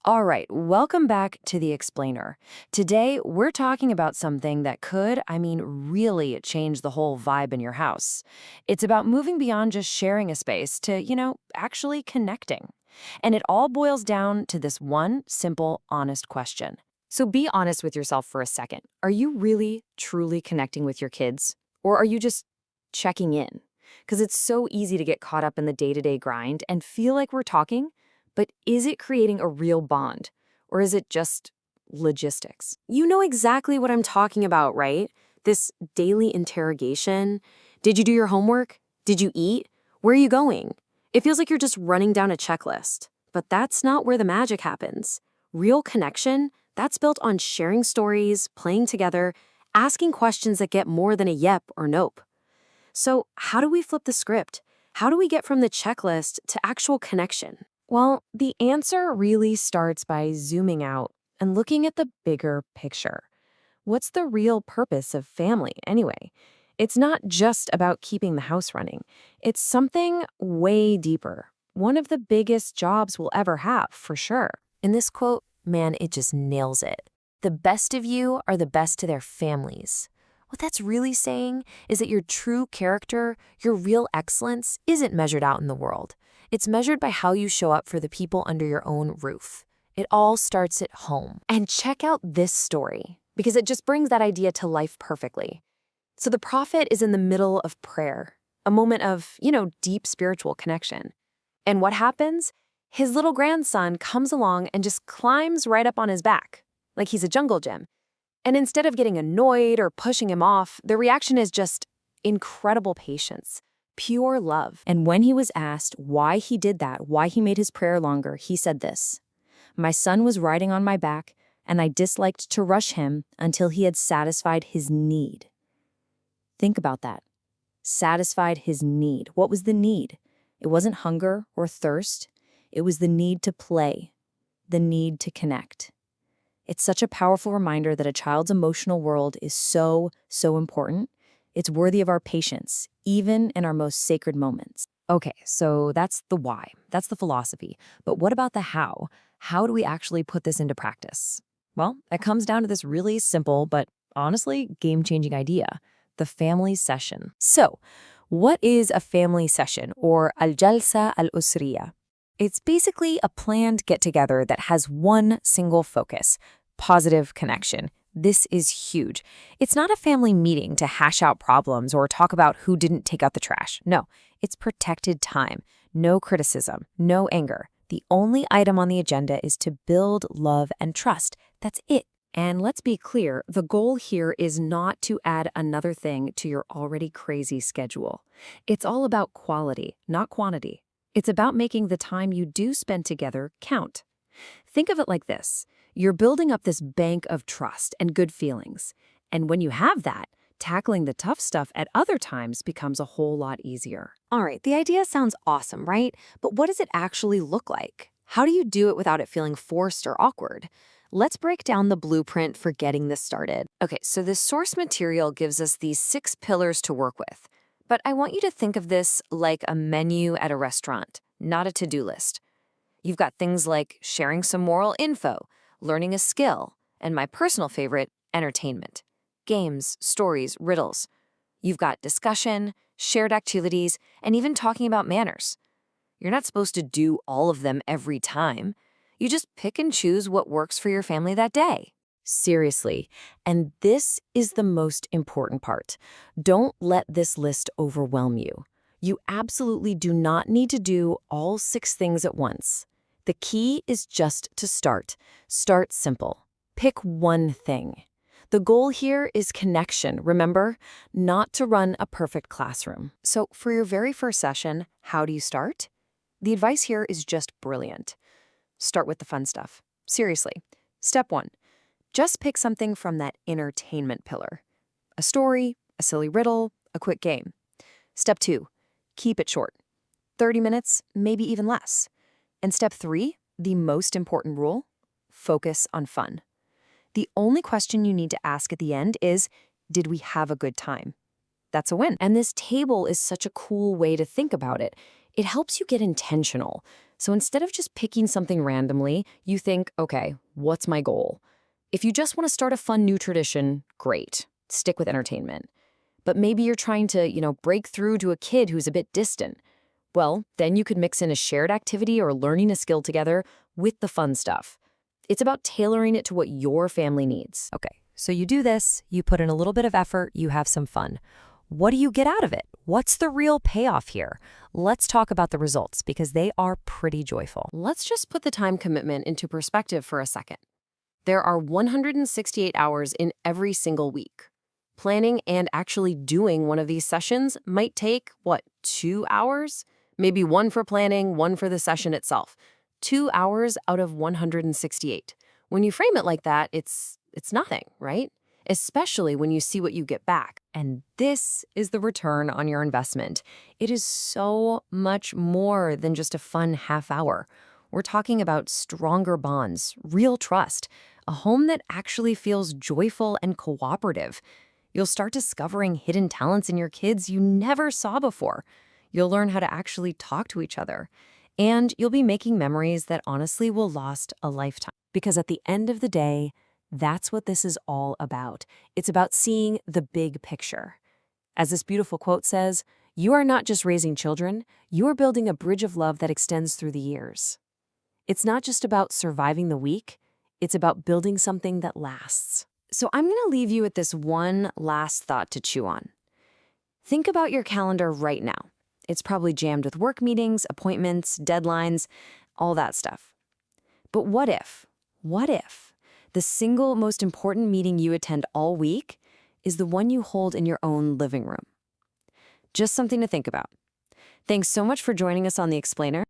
All right, welcome back to The Explainer. Today, we're talking about something that could, really change the whole vibe in your house. It's about moving beyond just sharing a space to, actually connecting. And it all boils down to this one simple, honest question. So be honest with yourself for a second. Are you really, truly connecting with your kids? Or are you just checking in? Because it's so easy to get caught up in the day-to-day grind and feel like we're talking, but is it creating a real bond? Or is it just logistics? You know exactly what I'm talking about, right? This daily interrogation. Did you do your homework? Did you eat? Where are you going? It feels like you're just running down a checklist. But that's not where the magic happens. Real connection, that's built on sharing stories, playing together, asking questions that get more than a yep or nope. So how do we flip the script? How do we get from the checklist to actual connection? Well, the answer really starts by zooming out and looking at the bigger picture. What's the real purpose of family, anyway? It's not just about keeping the house running. It's something way deeper. One of the biggest jobs we'll ever have, for sure. In this quote, man, it just nails it. The best of you are the best to their families. What that's really saying is that your true character, your real excellence, isn't measured out in the world. It's measured by how you show up for the people under your own roof. It all starts at home. And check out this story, because it just brings that idea to life perfectly. So the prophet is in the middle of prayer, a moment of, deep spiritual connection. And what happens? His little grandson comes along and just climbs right up on his back, like he's a jungle gym. And instead of getting annoyed or pushing him off, the reaction is just incredible patience, pure love. And when he was asked why he did that, why he made his prayer longer, he said this: "My son was riding on my back, and I disliked to rush him until he had satisfied his need." Think about that. Satisfied his need. What was the need? It wasn't hunger or thirst. It was the need to play, the need to connect. It's such a powerful reminder that a child's emotional world is so, so important. It's worthy of our patience, even in our most sacred moments. Okay, so that's the why. That's the philosophy. But what about the how? How do we actually put this into practice? Well, it comes down to this really simple, but honestly game-changing idea: the family session. So, what is a family session, or al-jalsa al-usriya? It's basically a planned get-together that has one single focus: positive connection. This is huge. It's not a family meeting to hash out problems or talk about who didn't take out the trash. No, it's protected time. No criticism, no anger. The only item on the agenda is to build love and trust. That's it. And let's be clear, the goal here is not to add another thing to your already crazy schedule. It's all about quality, not quantity. It's about making the time you do spend together count. Think of it like this. You're building up this bank of trust and good feelings. And when you have that, tackling the tough stuff at other times becomes a whole lot easier. All right, the idea sounds awesome, right? But what does it actually look like? How do you do it without it feeling forced or awkward? Let's break down the blueprint for getting this started. Okay, so this source material gives us these 6 pillars to work with. But I want you to think of this like a menu at a restaurant, not a to-do list. You've got things like sharing some moral info, learning a skill, and my personal favorite, entertainment. Games, stories, riddles. You've got discussion, shared activities, and even talking about manners. You're not supposed to do all of them every time. You just pick and choose what works for your family that day. Seriously, and this is the most important part. Don't let this list overwhelm you. You absolutely do not need to do all 6 things at once. The key is just to start. Start simple. Pick one thing. The goal here is connection, remember? Not to run a perfect classroom. So for your very first session, how do you start? The advice here is just brilliant. Start with the fun stuff. Seriously. Step 1. Just pick something from that entertainment pillar. A story, a silly riddle, a quick game. Step 2. Keep it short. 30 minutes, maybe even less. And step 3, the most important rule: focus on fun. The only question you need to ask at the end is, did we have a good time? That's a win. And this table is such a cool way to think about it. It helps you get intentional. So instead of just picking something randomly, you think, okay, what's my goal? If you just want to start a fun new tradition, great. Stick with entertainment. But maybe you're trying to, break through to a kid who's a bit distant. Well, then you could mix in a shared activity or learning a skill together with the fun stuff. It's about tailoring it to what your family needs. Okay, so you do this, you put in a little bit of effort, you have some fun. What do you get out of it? What's the real payoff here? Let's talk about the results because they are pretty joyful. Let's just put the time commitment into perspective for a second. There are 168 hours in every single week. Planning and actually doing one of these sessions might take, 2 hours? Maybe one for planning, one for the session itself. 2 hours out of 168. When you frame it like that, it's nothing, right? Especially when you see what you get back. And this is the return on your investment. It is so much more than just a fun half hour. We're talking about stronger bonds, real trust, a home that actually feels joyful and cooperative. You'll start discovering hidden talents in your kids you never saw before. You'll learn how to actually talk to each other. And you'll be making memories that honestly will last a lifetime. Because at the end of the day, that's what this is all about. It's about seeing the big picture. As this beautiful quote says, you are not just raising children, you are building a bridge of love that extends through the years. It's not just about surviving the week, it's about building something that lasts. So I'm going to leave you with this one last thought to chew on. Think about your calendar right now. It's probably jammed with work meetings, appointments, deadlines, all that stuff. But what if the single most important meeting you attend all week is the one you hold in your own living room? Just something to think about. Thanks so much for joining us on The Explainer.